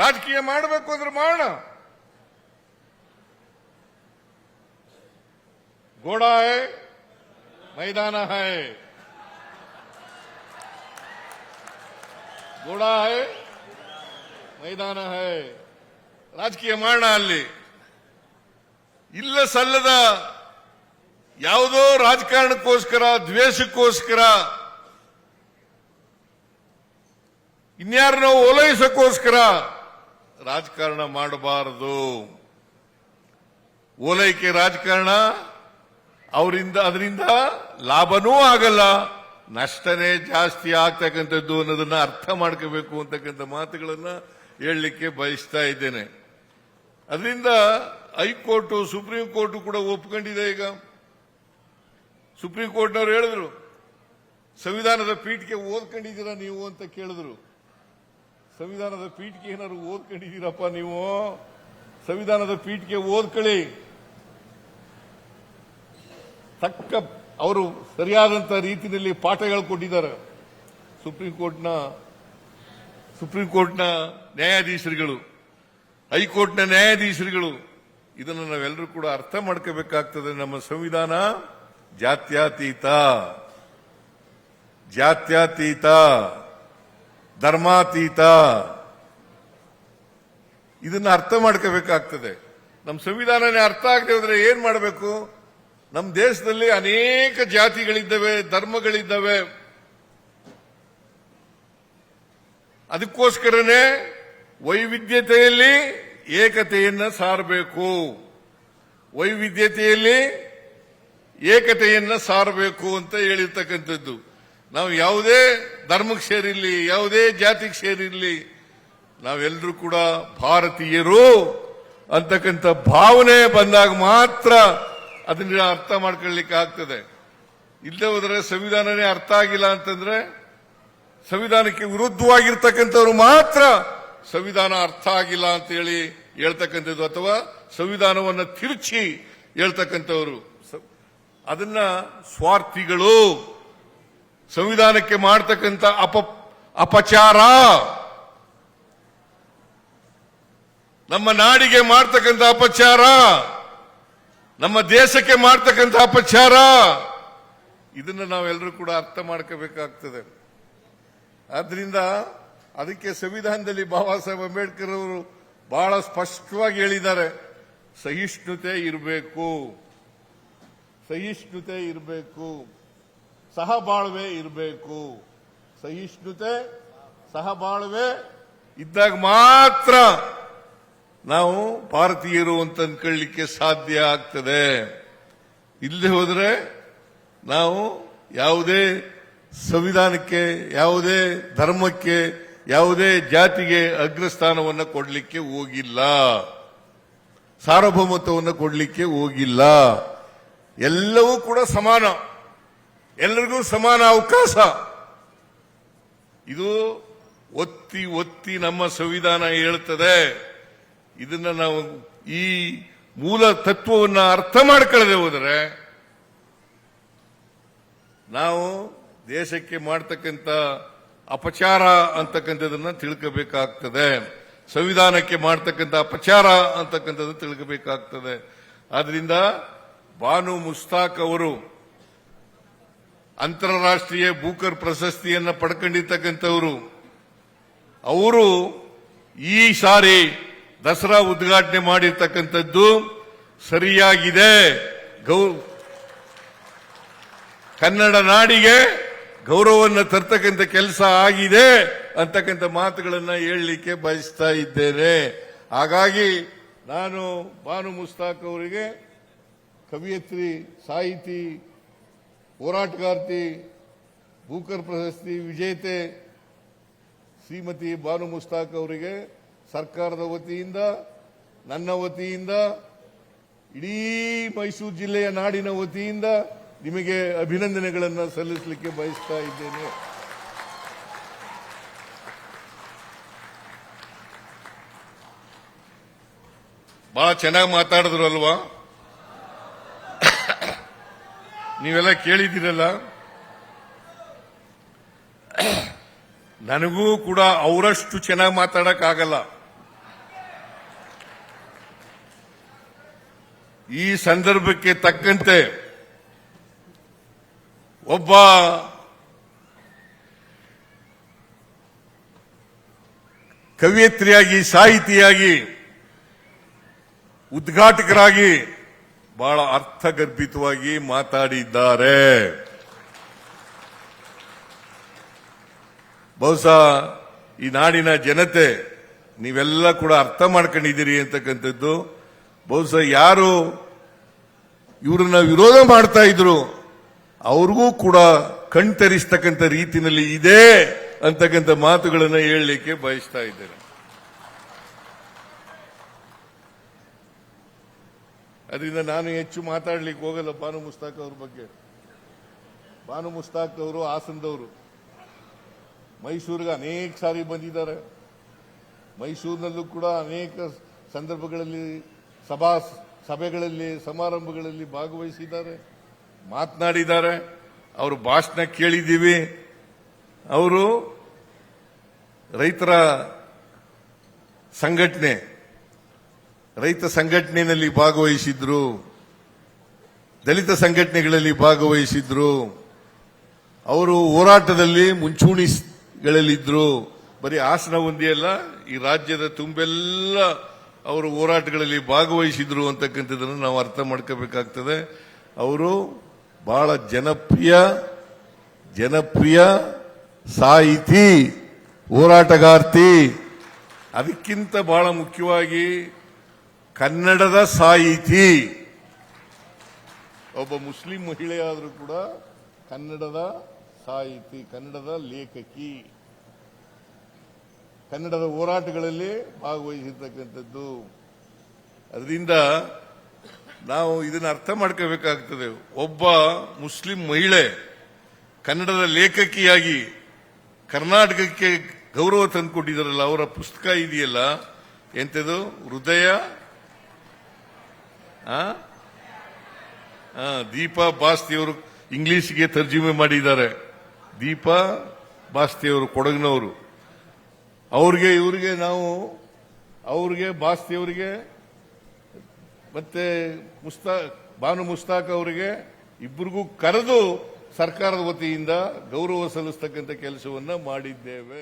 ರಾಜಕೀಯ ಮಾಡಬೇಕು ಅಂದ್ರೆ ಮಾಡೋಣ. ಗೋಡಾ ಹೈ ಮೈದಾನ ಹೈ, ಗೋಡಾ ಹೈ ಮೈದಾನ ಹೈ. ರಾಜಕೀಯ ಮಾಡೋಣ. ಅಲ್ಲಿ ಇಲ್ಲ ಸಲ್ಲದ ಯಾವುದೋ ರಾಜಕಾರಣಕ್ಕೋಸ್ಕರ, ದ್ವೇಷಕ್ಕೋಸ್ಕರ, ಇನ್ಯಾರನ್ನೋ ಓಲೈಸಕ್ಕೋಸ್ಕರ ರಾಜಕಾರಣ ಮಾಡಬಾರದು. ಓಲೈಕೆ ರಾಜಕಾರಣ ಅದರಿಂದ ಲಾಭನೂ ಆಗಲ್ಲ, ನಷ್ಟನೇ ಜಾಸ್ತಿ ಆಗ್ತಕ್ಕಂಥದ್ದು ಅನ್ನೋದನ್ನ ಅರ್ಥ ಮಾಡ್ಕೋಬೇಕು ಅಂತಕ್ಕಂಥ ಮಾತುಗಳನ್ನ ಹೇಳಲಿಕ್ಕೆ ಬಯಸ್ತಾ ಇದ್ದೇನೆ. ಅದರಿಂದ ಹೈಕೋರ್ಟ್, ಸುಪ್ರೀಂ ಕೋರ್ಟ್ ಕೂಡ ಒಪ್ಕೊಂಡಿದೆ. ಈಗ ಸುಪ್ರೀಂ ಕೋರ್ಟ್ನವರು ಹೇಳಿದ್ರು, ಸಂವಿಧಾನದ ಪೀಠಿಕೆ ಓದ್ಕೊಂಡಿದ್ದೀರಾ ನೀವು ಅಂತ ಕೇಳಿದ್ರು. ಸಂವಿಧಾನದ ಪೀಠಿಕೆ ಏನಾದ್ರು ಓದ್ಕೊಂಡಿದ್ದೀರಪ್ಪ ನೀವು? ಸಂವಿಧಾನದ ಪೀಠಿಕೆ ಓದ್ಕೊಳ್ಳಿ. ತಕ್ಕ ಅವರು ಸರಿಯಾದಂತ ರೀತಿಯಲ್ಲಿ ಪಾಠಗಳು ಕೊಟ್ಟಿದ್ದಾರೆ. ಸುಪ್ರೀಂ ಕೋರ್ಟ್ನ ನ್ಯಾಯಾಧೀಶರುಗಳು, ಹೈಕೋರ್ಟ್ನ ನ್ಯಾಯಾಧೀಶರುಗಳು ಇದನ್ನು ನಾವೆಲ್ಲರೂ ಕೂಡ ಅರ್ಥ ಮಾಡ್ಕೋಬೇಕಾಗ್ತದೆ. ನಮ್ಮ ಸಂವಿಧಾನ ಜಾತ್ಯತೀತ, ಧರ್ಮಾತೀತ. ಇದನ್ನ ಅರ್ಥ ಮಾಡ್ಕೋಬೇಕಾಗ್ತದೆ. ನಮ್ಮ ಸಂವಿಧಾನನೇ ಅರ್ಥ ಆಗದೆ ಹೋದ್ರೆ ಏನ್ ಮಾಡಬೇಕು? ನಮ್ಮ ದೇಶದಲ್ಲಿ ಅನೇಕ ಜಾತಿಗಳಿದ್ದಾವೆ, ಧರ್ಮಗಳಿದ್ದಾವೆ. ಅದಕ್ಕೋಸ್ಕರನೇ ವೈವಿಧ್ಯತೆಯಲ್ಲಿ ಏಕತೆಯನ್ನ ಸಾರಬೇಕು, ವೈವಿಧ್ಯತೆಯಲ್ಲಿ ಏಕತೆಯನ್ನ ಸಾರಬೇಕು ಅಂತ ಹೇಳಿರ್ತಕ್ಕಂಥದ್ದು. ನಾವು ಯಾವುದೇ ಧರ್ಮಕ್ಕೆ ಸೇರಿರಲಿ, ಯಾವುದೇ ಜಾತಿಗೆ ಸೇರಿರಲಿ, ನಾವೆಲ್ಲರೂ ಕೂಡ ಭಾರತೀಯರು ಅಂತಕ್ಕಂಥ ಭಾವನೆ ಬಂದಾಗ ಮಾತ್ರ ಅದನ್ನ ಅರ್ಥ ಮಾಡ್ಕೊಳ್ಳಿಕ್ಕೆ ಆಗ್ತದೆ. ಇಲ್ಲದೆ ಹೋದರೆ ಸಂವಿಧಾನನೇ ಅರ್ಥ ಆಗಿಲ್ಲ ಅಂತಂದ್ರೆ, ಸಂವಿಧಾನಕ್ಕೆ ವಿರುದ್ಧವಾಗಿರ್ತಕ್ಕಂಥವ್ರು ಮಾತ್ರ ಸಂವಿಧಾನ ಅರ್ಥ ಆಗಿಲ್ಲ ಅಂತ ಹೇಳಿ ಹೇಳ್ತಕ್ಕಂಥದ್ದು, ಅಥವಾ ಸಂವಿಧಾನವನ್ನು ತಿರುಚಿ ಹೇಳ್ತಕ್ಕಂಥವ್ರು, ಅದನ್ನ ಸ್ವಾರ್ಥಿಗಳು. ಸಂವಿಧಾನಕ್ಕೆ ಮಾಡತಕ್ಕಂಥ ಅಪಚಾರ, ನಮ್ಮ ನಾಡಿಗೆ ಮಾಡತಕ್ಕಂಥ ಅಪಚಾರ, ನಮ್ಮ ದೇಶಕ್ಕೆ ಮಾಡತಕ್ಕಂಥ ಅಪಚಾರ, ಇದನ್ನು ನಾವೆಲ್ಲರೂ ಕೂಡ ಅರ್ಥ ಮಾಡ್ಕೋಬೇಕಾಗ್ತದೆ. ಆದ್ರಿಂದ ಅದಕ್ಕೆ ಸಂವಿಧಾನದಲ್ಲಿ ಬಾಬಾ ಸಾಹೇಬ್ ಅಂಬೇಡ್ಕರ್ ಅವರು ಬಹಳ ಸ್ಪಷ್ಟವಾಗಿ ಹೇಳಿದ್ದಾರೆ, ಸಹಿಷ್ಣುತೆ ಇರಬೇಕು, ಸಹಿಷ್ಣುತೆ ಇರಬೇಕು, ಸಹಬಾಳ್ವೆ ಇರಬೇಕು. ಸಹಿಷ್ಣುತೆ, ಸಹಬಾಳ್ವೆ ಇದ್ದಾಗ ಮಾತ್ರ ನಾವು ಭಾರತೀಯರು ಅಂತ ಅಂದ್ಕೊಳ್ಳಿಕ್ಕೆ ಸಾಧ್ಯ ಆಗ್ತದೆ. ಇಲ್ಲದೆ ಹೋದರೆ ನಾವು ಯಾವುದೇ ಸಂವಿಧಾನಕ್ಕೆ, ಯಾವುದೇ ಧರ್ಮಕ್ಕೆ, ಯಾವುದೇ ಜಾತಿಗೆ ಅಗ್ರಸ್ಥಾನವನ್ನು ಕೊಡಲಿಕ್ಕೆ ಹೋಗಿಲ್ಲ, ಸಾರ್ವಭೌಮತ್ವವನ್ನು ಕೊಡಲಿಕ್ಕೆ ಹೋಗಿಲ್ಲ. ಎಲ್ಲವೂ ಕೂಡ ಸಮಾನ, ಎಲ್ಲರಿಗೂ ಸಮಾನ ಅವಕಾಶ. ಇದು ಒತ್ತಿ ಒತ್ತಿ ನಮ್ಮ ಸಂವಿಧಾನ ಹೇಳ್ತದೆ. ಇದನ್ನ ನಾವು ಈ ಮೂಲ ತತ್ವವನ್ನು ಅರ್ಥ ಮಾಡ್ಕೊಳ್ಳದೆ ಹೋದರೆ ನಾವು ದೇಶಕ್ಕೆ ಮಾಡತಕ್ಕಂಥ ಅಪಚಾರ ಅಂತಕ್ಕಂಥದನ್ನ ತಿಳ್ಕೋಬೇಕಾಗ್ತದೆ, ಸಂವಿಧಾನಕ್ಕೆ ಮಾಡತಕ್ಕಂಥ ಅಪಚಾರ ಅಂತಕ್ಕಂಥದ್ದು ತಿಳ್ಕೋಬೇಕಾಗ್ತದೆ. ಆದ್ರಿಂದ ಬಾನು ಮುಸ್ತಾಕ್ ಅವರು ಅಂತಾರಾಷ್ಟ್ರೀಯ ಬೂಕರ್ ಪ್ರಶಸ್ತಿಯನ್ನು ಪಡ್ಕೊಂಡಿರ್ತಕ್ಕಂಥವರು. ಅವರು ಈ ಸಾರಿ ದಸರಾ ಉದ್ಘಾಟನೆ ಮಾಡಿರ್ತಕ್ಕಂಥದ್ದು ಸರಿಯಾಗಿದೆ. ಕನ್ನಡ ನಾಡಿಗೆ ಗೌರವವನ್ನು ತರ್ತಕ್ಕಂಥ ಕೆಲಸ ಆಗಿದೆ ಅಂತಕ್ಕಂಥ ಮಾತುಗಳನ್ನು ಹೇಳಲಿಕ್ಕೆ ಬಯಸ್ತಾ ಇದ್ದೇನೆ. ಹಾಗಾಗಿ ನಾನು ಬಾನು ಮುಸ್ತಾಕ್ ಅವರಿಗೆ, ಕವಿಯತ್ರಿ, ಸಾಹಿತಿ, ಹೋರಾಟಗಾರ್ತಿ, ಬೂಕರ್ ಪ್ರಶಸ್ತಿ ವಿಜೇತೆ ಶ್ರೀಮತಿ ಬಾನು ಮುಸ್ತಾಕ್ ಅವರಿಗೆ ಸರ್ಕಾರದ ವತಿಯಿಂದ, ನನ್ನ ವತಿಯಿಂದ, ಇಡೀ ಮೈಸೂರು ಜಿಲ್ಲೆಯ ನಾಡಿನ ವತಿಯಿಂದ ನಿಮಗೆ ಅಭಿನಂದನೆಗಳನ್ನು ಸಲ್ಲಿಸಲಿಕ್ಕೆ ಬಯಸ್ತಾ ಇದ್ದೇನೆ. ಬಹಳ ಚೆನ್ನಾಗಿ ಮಾತಾಡಿದ್ರು ಅಲ್ವಾ? ನೀವೆಲ್ಲ ಕೇಳಿದ್ದೀರಲ್ಲ. ನನಗೂ ಕೂಡ ಅವರಷ್ಟು ಚೆನ್ನಾಗಿ ಮಾತಾಡಕ್ ಆಗಲ್ಲ. ಈ ಸಂದರ್ಭಕ್ಕೆ ತಕ್ಕಂತೆ ಒಬ್ಬ ಕವಿಯತ್ರಿಯಾಗಿ, ಸಾಹಿತಿಯಾಗಿ, ಉದ್ಘಾಟಕರಾಗಿ ಬಹಳ ಅರ್ಥಗರ್ಭಿತವಾಗಿ ಮಾತಾಡಿದ್ದಾರೆ. ಬಹುಶಃ ಈ ನಾಡಿನ ಜನತೆ ನೀವೆಲ್ಲ ಕೂಡ ಅರ್ಥ ಮಾಡ್ಕೊಂಡಿದ್ದೀರಿ ಅಂತಕ್ಕಂಥದ್ದು. ಬಹುಶಃ ಯಾರು ಇವರನ್ನ ವಿರೋಧ ಮಾಡ್ತಾ ಇದ್ರು ಅವ್ರಿಗೂ ಕೂಡ ಕಣ್ತರಿಸ್ತಕ್ಕಂಥ ರೀತಿಯಲ್ಲಿ ಇದೆ ಅಂತಕ್ಕಂಥ ಮಾತುಗಳನ್ನು ಹೇಳಲಿಕ್ಕೆ ಬಯಸ್ತಾ ಇದ್ದೇನೆ. ಅದರಿಂದ ನಾನು ಹೆಚ್ಚು ಮಾತಾಡ್ಲಿಕ್ಕೆ ಹೋಗಲ್ಲ ಬಾನು ಮುಸ್ತಾಕ್ ಅವ್ರ ಬಗ್ಗೆ. ಬಾನು ಮುಸ್ತಾಕ್ ಅವರು ಹಾಸನದವರು, ಮೈಸೂರಿಗೆ ಅನೇಕ ಸಾರಿ ಬಂದಿದ್ದಾರೆ. ಮೈಸೂರಿನಲ್ಲೂ ಕೂಡ ಅನೇಕ ಸಂದರ್ಭಗಳಲ್ಲಿ ಸಭೆಗಳಲ್ಲಿ, ಸಮಾರಂಭಗಳಲ್ಲಿ ಭಾಗವಹಿಸಿದ್ದಾರೆ, ಮಾತನಾಡಿದ್ದಾರೆ. ಅವರು ಭಾಷಣ ಕೇಳಿದ್ದೀವಿ. ಅವರು ರೈತ ಸಂಘಟನೆಯಲ್ಲಿ ಭಾಗವಹಿಸಿದ್ರು, ದಲಿತ ಸಂಘಟನೆಗಳಲ್ಲಿ ಭಾಗವಹಿಸಿದ್ರು. ಅವರು ಹೋರಾಟದಲ್ಲಿ ಮುಂಚೂಣಿಗಳಲ್ಲಿದ್ದರು. ಬರೀ ಹಾಸನ ಒಂದೇ ಅಲ್ಲ, ಈ ರಾಜ್ಯದ ತುಂಬೆಲ್ಲ ಅವರು ಹೋರಾಟಗಳಲ್ಲಿ ಭಾಗವಹಿಸಿದ್ರು ಅಂತಕ್ಕಂಥದ್ದನ್ನು ನಾವು ಅರ್ಥ ಮಾಡ್ಕೋಬೇಕಾಗ್ತದೆ. ಅವರು ಬಹಳ ಜನಪ್ರಿಯ ಸಾಹಿತಿ, ಹೋರಾಟಗಾರ್ತಿ, ಅದಕ್ಕಿಂತ ಬಹಳ ಮುಖ್ಯವಾಗಿ ಕನ್ನಡದ ಸಾಹಿತಿ. ಒಬ್ಬ ಮುಸ್ಲಿಂ ಮಹಿಳೆಯಾದರೂ ಕೂಡ ಕನ್ನಡದ ಸಾಹಿತಿ, ಕನ್ನಡದ ಲೇಖಕಿ, ಕನ್ನಡದ ಹೋರಾಟಗಳಲ್ಲಿ ಭಾಗವಹಿಸಿರ್ತಕ್ಕಂಥದ್ದು. ಅದರಿಂದ ನಾವು ಇದನ್ನು ಅರ್ಥ ಮಾಡ್ಕೋಬೇಕಾಗ್ತದೆ. ಒಬ್ಬ ಮುಸ್ಲಿಂ ಮಹಿಳೆ ಕನ್ನಡದ ಲೇಖಕಿಯಾಗಿ ಕರ್ನಾಟಕಕ್ಕೆ ಗೌರವ ತಂದುಕೊಟ್ಟಿದ್ದಾರಲ್ಲ, ಅವರ ಪುಸ್ತಕ ಇದೆಯಲ್ಲ, ಎಂಥದ್ದು, ಹೃದಯ, ದೀಪಾ ಬಾಸ್ತಿಯವರು ಇಂಗ್ಲಿಷ್ಗೆ ತರ್ಜುಮೆ ಮಾಡಿದ್ದಾರೆ. ದೀಪಾ ಬಾಸ್ತಿಯವರು ಕೊಡಗಿನವರು. ಅವ್ರಿಗೆ ಬಾಸ್ತಿಯವರಿಗೆ ಮತ್ತೆ ಬಾನು ಮುಸ್ತಾಕ್ ಅವರಿಗೆ ಇಬ್ಬರಿಗೂ ಕರೆದು ಸರ್ಕಾರದ ವತಿಯಿಂದ ಗೌರವ ಸಲ್ಲಿಸತಕ್ಕಂಥ ಕೆಲಸವನ್ನ ಮಾಡಿದ್ದೇವೆ.